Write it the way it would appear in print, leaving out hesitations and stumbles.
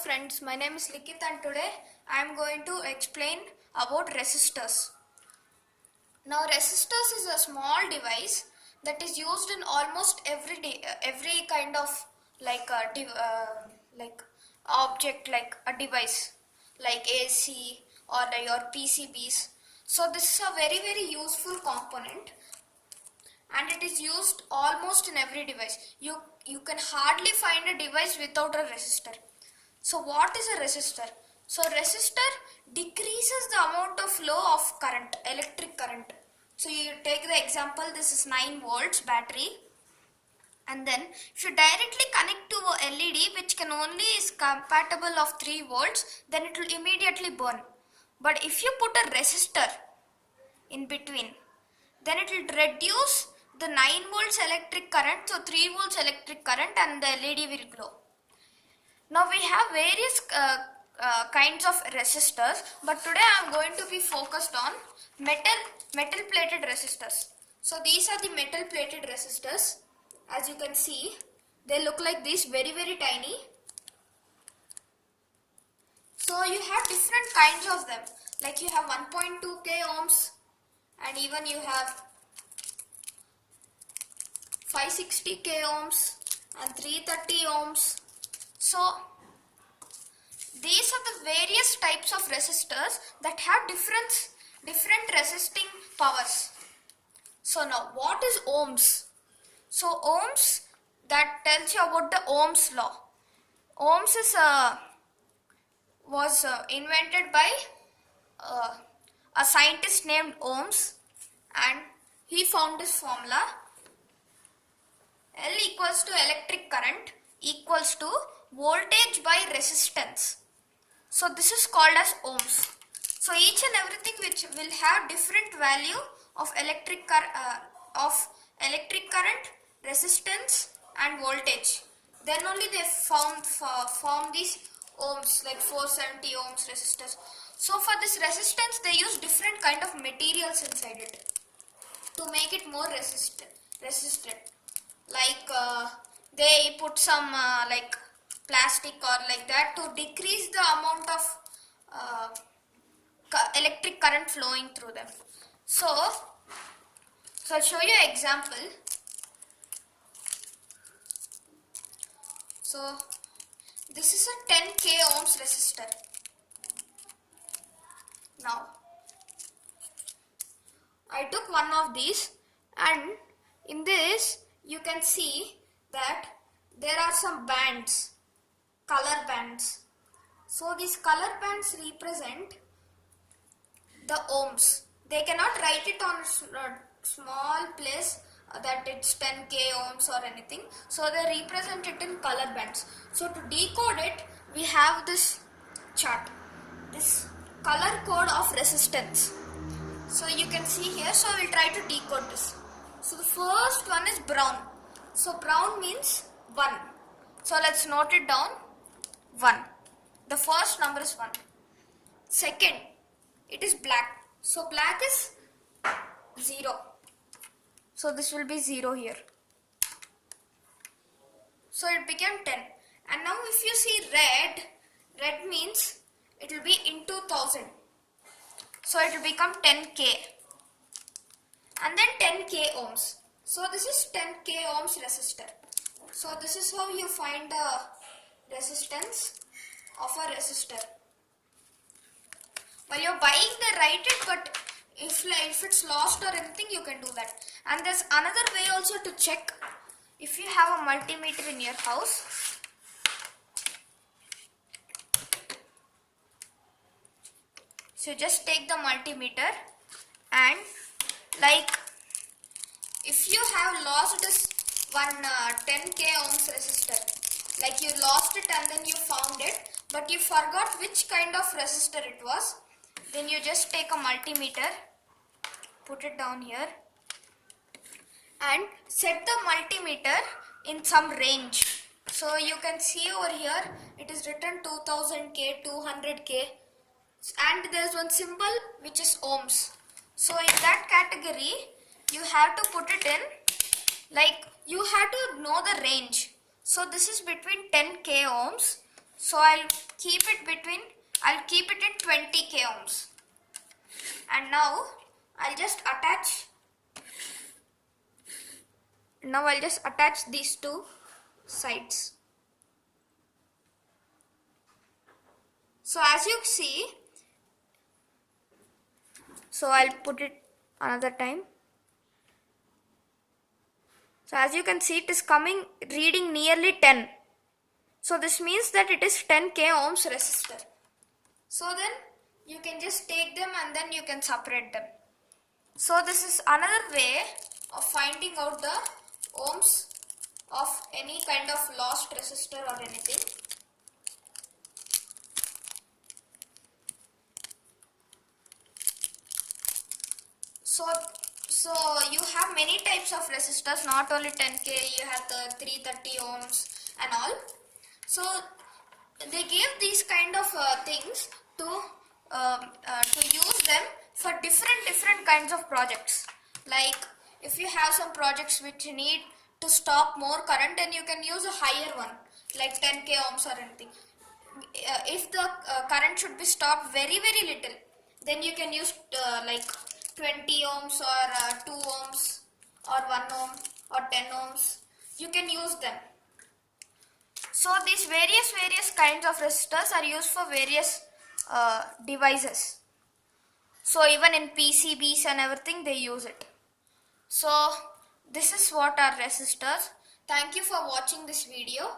friends, my name is Likith and today I am going to explain about resistors. Now resistors is a small device that is used in almost every kind of like object, like a device like AC or your PCBs. So this is a very useful component and it is used almost in every device. You can hardly find a device without a resistor. So what is a resistor? So resistor decreases the amount of flow of current, electric current. So you take the example, this is 9 volts battery, and then if you directly connect to a LED which can only is compatible of 3 volts, then it will immediately burn. But if you put a resistor in between, then it will reduce the 9 volts electric current, so 3 volts electric current, and the LED will glow. Now we have various kinds of resistors, but today I am going to be focused on metal plated resistors. So these are the metal plated resistors. As you can see, they look like this, very tiny. So you have different kinds of them, like you have 1.2k ohms, and even you have 560k ohms and 330 ohms. So these are the various types of resistors that have different resisting powers. So now what is ohms? So ohms, that tells you about the Ohm's law. Ohms is was invented by a scientist named Ohms, and he found this formula: L equals to electric current equals to voltage by resistance. So this is called as ohms. So each and everything which will have different value of electric current, resistance and voltage, then only they form these ohms, like 470 ohms resistors. So for this resistance they use different kind of materials inside it to make it more resistant. Like they put some like plastic or like that to decrease the amount of electric current flowing through them. So I'll show you an example. So this is a 10k ohms resistor. Now I took one of these, and in this you can see that there are some bands, color bands. So these color bands represent the ohms. They cannot write it on a small place that it's 10k ohms or anything. So they represent it in color bands. So to decode it, we have this chart, this color code of resistance. So you can see here, so I will try to decode this. So the first one is brown. So brown means 1. So let's note it down. 1. The first number is 1. Second, it is black. So black is 0. So this will be 0 here. So it became 10. And now if you see red means it will be into 1000. So it will become 10k. And then 10k ohms. So this is 10k ohms resistor. So this is how you find the resistance of a resistor. While you're buying, they write it, but if it's lost or anything, you can do that. And there's another way also to check. If you have a multimeter in your house, so just take the multimeter, and like if you have lost this one 10k ohms resistor, like you lost it and then you found it, but you forgot which kind of resistor it was, then you just take a multimeter, put it down here, and set the multimeter in some range. So you can see over here it is written 2000k, 200k, and there is one symbol which is ohms. So in that category you have to put it in, like you have to know the range. So this is between 10k ohms So I'll keep it in 20k ohms. And now I'll just attach these two sides. So as you see, so I'll put it another time. So as you can see, it is reading nearly 10. So this means that it is 10k ohms resistor. So then you can just take them and then you can separate them. So this is another way of finding out the ohms of any kind of lost resistor or anything. So you have many types of resistors, not only 10k, you have the 330 ohms and all. So they gave these kind of things to use them for different kinds of projects. Like if you have some projects which need to stop more current, then you can use a higher one like 10k ohms or anything. If the current should be stopped very little, then you can use like 20 ohms or 2 ohms or 1 ohm or 10 ohms. You can use them. So these various kinds of resistors are used for various devices. So even in PCBs and everything they use it. So this is what are resistors. Thank you for watching this video.